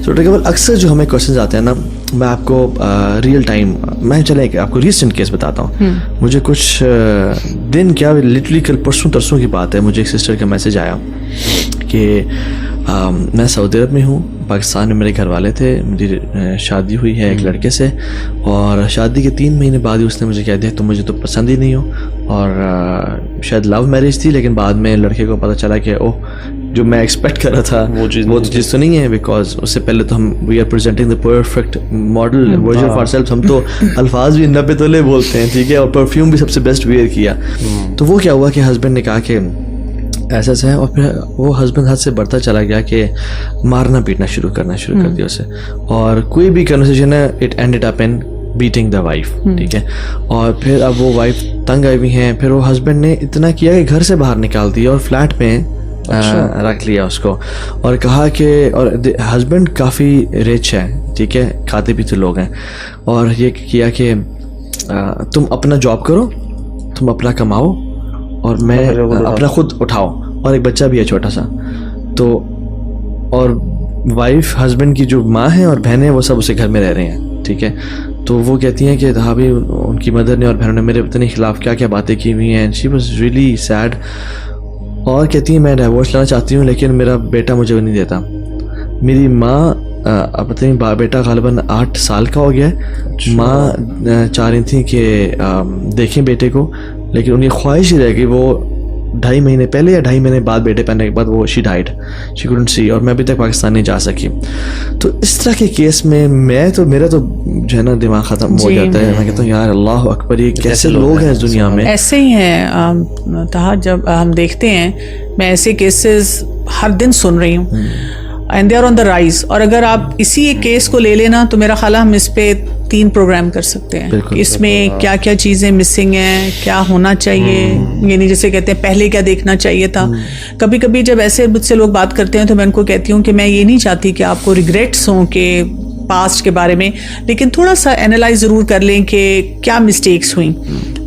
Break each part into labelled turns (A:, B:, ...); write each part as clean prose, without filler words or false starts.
A: تو ڈاکٹر اقبال اکثر جو ہمیں کوشچنز آتے ہیں نا, میں آپ کو ریئل ٹائم, میں چلیں کہ آپ کو ریسنٹ کیس بتاتا ہوں. مجھے کچھ دن کیا لٹرلی کل پرسوں ترسوں کی بات ہے, مجھے ایک سسٹر کا میسج آیا کہ میں سعودی عرب میں ہوں, پاکستان میں میرے گھر والے تھے, میری شادی ہوئی ہے ایک لڑکے سے, اور شادی کے 3 مہینے بعد ہی اس نے مجھے کہہ دیا تم مجھے تو پسند ہی نہیں ہو, اور شاید لو میرج تھی لیکن بعد میں لڑکے کو پتہ چلا کہ اوہ جو میں ایکسپیکٹ کر رہا تھا وہ تو چیز تو نہیں ہے, بیکاز اس سے پہلے تو ہم we are presenting the perfect model version of our self, ہم تو الفاظ بھی 90 تولے بولتے ہیں, ٹھیک ہے, اور پرفیوم بھی سب سے بیسٹ ویئر کیا. تو وہ کیا ہوا کہ ہسبینڈ نے کہا کہ ایسا ہے, اور پھر وہ ہسبینڈ حد سے بڑھتا چلا گیا کہ مارنا پیٹنا شروع کر دیا اسے, اور کوئی بھی کنورسیشن ہے it ended up in batting the wife, ٹھیک ہے. اور پھر اب وہ وائف تنگ آئی ہوئی ہیں, پھر وہ ہسبینڈ نے اتنا کیا کہ گھر سے باہر نکال دیا اور فلیٹ میں رکھ لیا اس کو, اور کہا کہ, اور ہسبینڈ کافی رچ ہے, ٹھیک ہے, کھاتے پیتے لوگ ہیں, اور یہ کیا کہ تم اپنا جاب کرو, تم اپنا کماؤ, اور میں اپنا خود اٹھاؤ, اور ایک بچہ بھی ہے چھوٹا سا. تو اور وائف ہسبینڈ کی جو ماں ہیں اور بہنیں وہ سب اسے گھر میں رہ رہے ہیں, ٹھیک ہے. تو وہ کہتی ہیں کہ ہاں بھی ان کی مدر نے اور بہنوں نے میرے اتنے خلاف کیا کیا باتیں کی ہوئی ہیں, شی واز ریئلی سیڈ, اور کہتی ہیں میں ڈائیورس لینا چاہتی ہوں لیکن میرا بیٹا مجھے نہیں دیتا. میری ماں اپنے بیٹا غالباً 8 سال کا ہو گیا ہے, ماں چاہ رہی تھیں کہ دیکھیں بیٹے کو, لیکن ان کی خواہش ہی رہ گئی. وہ 2.5 مہینے پہلے یا 2.5 مہینے بعد بیٹے پہننے کے بعد وہ she died, she couldn't see, اور میں ابھی تک پاکستان نہیں جا سکی. تو اس طرح کے کیس میں میرا تو جو ہے نا دماغ ختم ہو جاتا ہے. میں کہتا ہوں یار اللہ اکبر, یہ کیسے لوگ ہیں اس دنیا میں.
B: ایسے ہی ہیں طاہر, جب ہم دیکھتے ہیں, میں ایسے کیسز ہر دن سن رہی ہوں, and they are on the rise. اور اگر آپ اسی ایک کیس کو لے لینا تو میرا خیال ہے ہم اس پہ 3 پروگرام کر سکتے ہیں. اس میں کیا کیا چیزیں مسنگ ہیں, کیا ہونا چاہیے, یعنی جیسے کہتے ہیں پہلے کیا دیکھنا چاہیے تھا. کبھی کبھی جب ایسے مجھ سے لوگ بات کرتے ہیں تو میں ان کو کہتی ہوں کہ میں یہ نہیں چاہتی کہ آپ کو ریگریٹس ہوں کہ پاسٹ کے بارے میں, لیکن تھوڑا سا انالائز ضرور کر لیں کہ کیا مسٹیکس ہوئیں,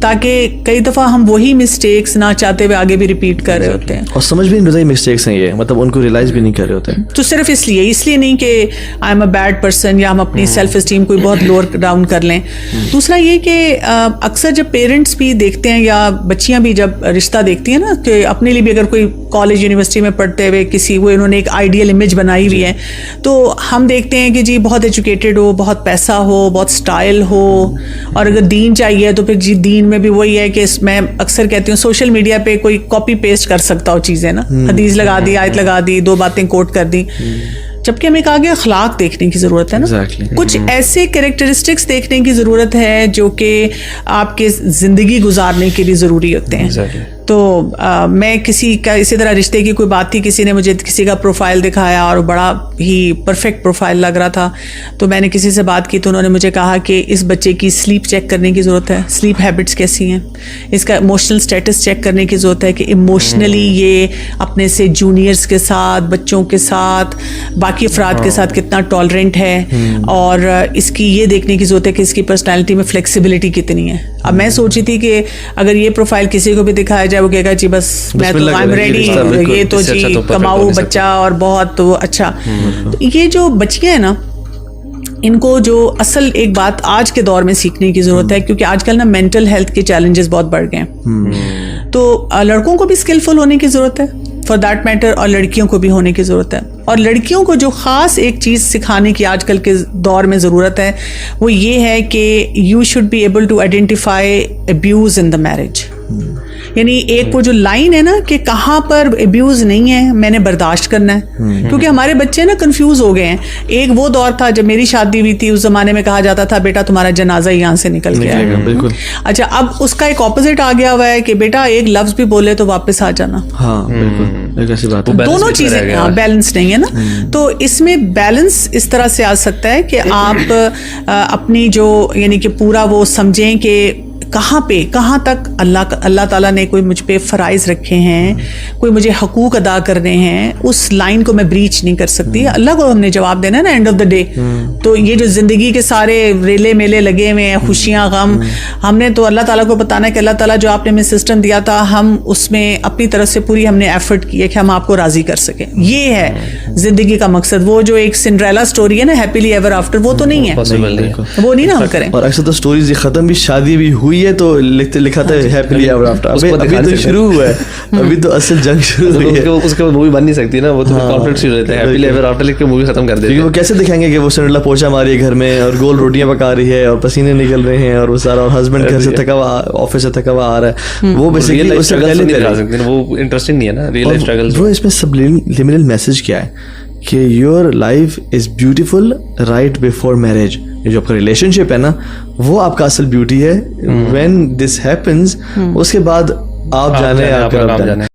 B: تاکہ کئی دفعہ ہم وہی مسٹیکس نہ چاہتے ہوئے آگے بھی ریپیٹ کر رہے ہوتے ہیں,
A: اور سمجھ بھی نہیں رہتا مسٹیکس ہیں یہ, مطلب ان کو ریئلائز بھی نہیں کر رہے ہوتے ہیں.
B: تو صرف اس لیے نہیں کہ I am a bad person, یا ہم اپنی سیلف اسٹیم کو بہت لوور ڈاؤن کر لیں. دوسرا یہ کہ اکثر جب پیرنٹس بھی دیکھتے ہیں یا بچیاں بھی جب رشتہ دیکھتی ہیں نا, کہ اپنے لیے بھی اگر کوئی کالج یونیورسٹی میں پڑھتے ہوئے کسی وہ انہوں نے ایک آئیڈیل امیج بنائی ہوئی ہے, تو ہم دیکھتے ہیں کہ جی بہت ایجوکیٹڈ ہو, بہت پیسہ ہو, بہت اسٹائل ہو, اور اگر دین چاہیے تو پھر جی دین میں بھی وہی ہے کہ میں اکثر کہتی ہوں سوشل میڈیا پہ کوئی کاپی پیسٹ کر سکتا ہو چیزیں نا, حدیث لگا دی, آیت لگا دی, 2 باتیں کوٹ کر دی, جبکہ ہمیں آگے اخلاق دیکھنے کی ضرورت ہے نا, کچھ ایسے کیریکٹرسٹکس دیکھنے کی ضرورت ہے جو کہ آپ کے زندگی گزارنے کے لیے ضروری ہوتے ہیں. تو میں کسی کا اسی طرح رشتے کی کوئی بات تھی, کسی نے مجھے کسی کا پروفائل دکھایا اور بڑا ہی پرفیکٹ پروفائل لگ رہا تھا, تو میں نے کسی سے بات کی تو انہوں نے مجھے کہا کہ اس بچے کی سلیپ چیک کرنے کی ضرورت ہے, سلیپ ہیبٹس کیسی ہیں, اس کا ایموشنل اسٹیٹس چیک کرنے کی ضرورت ہے کہ ایموشنلی یہ اپنے سے جونیئرس کے ساتھ, بچوں کے ساتھ, باقی افراد کے ساتھ کتنا ٹالرنٹ ہے, اور اس کی یہ دیکھنے کی ضرورت ہے کہ اس کی پرسنالٹی میں فلیکسیبلٹی کتنی ہے. اب میں سوچی تھی کہ اگر یہ پروفائل کسی کو بھی دکھایا جائے وہ کہے گا جی بس میں تو آئی ایم ریڈی, یہ تو جی کماؤ بچہ اور بہت اچھا. یہ جو بچیاں ہیں نا, ان کو جو اصل ایک بات آج کے دور میں سیکھنے کی ضرورت ہے, کیونکہ آج کل نا مینٹل ہیلتھ کے چیلنجز بہت بڑھ گئے ہیں, تو لڑکوں کو بھی اسکلفل ہونے کی ضرورت ہے فار دیٹ میٹر, اور لڑکیوں کو بھی ہونے کی ضرورت ہے. اور لڑکیوں کو جو خاص ایک چیز سکھانے کی آج کل کے دور میں ضرورت ہے وہ یہ ہے کہ you should be able to identify abuse in the marriage. یعنی ایک وہ جو لائن ہے نا کہ کہاں پر ابیوز نہیں ہے میں نے برداشت کرنا ہے, کیونکہ ہمارے بچے نا کنفیوز ہو گئے ہیں. ایک وہ دور تھا جب میری شادی ہوئی تھی, اس زمانے میں کہا جاتا تھا بیٹا تمہارا جنازہ یہاں سے نکل گیا ہے. بالکل. اچھا اب اس کا ایک اپوزٹ آ گیا ہوا ہے کہ بیٹا ایک لفظ بھی بولے تو واپس آ جانا.
A: ہاں بالکل, ایسی بات,
B: دونوں چیزیں بیلنس نہیں ہے نا. تو اس میں بیلنس اس طرح سے آ سکتا ہے کہ آپ اپنی جو یعنی کہ پورا وہ سمجھیں کہ کہاں تک اللہ تعالیٰ نے کوئی مجھ پہ فرائض رکھے ہیں, کوئی مجھے حقوق ادا کرنے ہیں, اس لائن کو میں بریچ نہیں کر سکتی. اللہ کو ہم نے جواب دینا ہے نا اینڈ آف دا ڈے. تو یہ جو زندگی کے سارے ریلے میلے لگے ہوئے ہیں, خوشیاں غم, ہم نے تو اللہ تعالیٰ کو بتانا ہے کہ اللہ تعالیٰ جو آپ نے ہمیں سسٹم دیا تھا, ہم اس میں اپنی طرف سے پوری ہم نے ایفرٹ کی ہے کہ ہم آپ کو راضی کر سکیں. یہ ہے زندگی کا مقصد. وہ جو ایک سنڈریلا سٹوری ہے نا, ہیپیلی ایور آفٹر, وہ تو نہیں ہے, وہ نہیں نا ہم کریں.
A: اور اکثر تو سٹوریز یہ ختم بھی, شادی بھی ہوئی ہے تو لکھا تھا ہیپیلی ایور آفٹر. ابھی تو شروع ہوا ہے, ابھی تو اصل جنگ شروع ہوئی ہے.
C: اس کے بعد مووی بن نہیں سکتی نا, وہ تو کانفلکٹ شروع ہوتا ہے. ہیپیلی ایور آفٹر لکھ کے مووی ختم کر دیتے ہیں.
A: وہ کیسے دکھائیں گے کہ وہ سنڈریلا پوچھا ماری ہے گھر میں اور گول روٹیاں پکا رہی ہے اور پسینے نکل رہے ہیں اور وہ سارا, اور ہسبینڈ گھر سے تھکا ہوا, آفس سے تھکا ہوا آ رہا ہے. وہ بیسیکلی اس سے پہلے دکھا سکتے ہیں, وہ انٹرسٹنگ نہیں ہے نا ریئل لائف اسٹرگل. وہ اس میں سبلیمنل میسج کیا ہے کہ your life is beautiful right before marriage. جو آپ کا ریلیشن شپ ہے نا, وہ آپ کا اصل بیوٹی ہے. وین دس ہیپنز, اس کے بعد آپ جانے.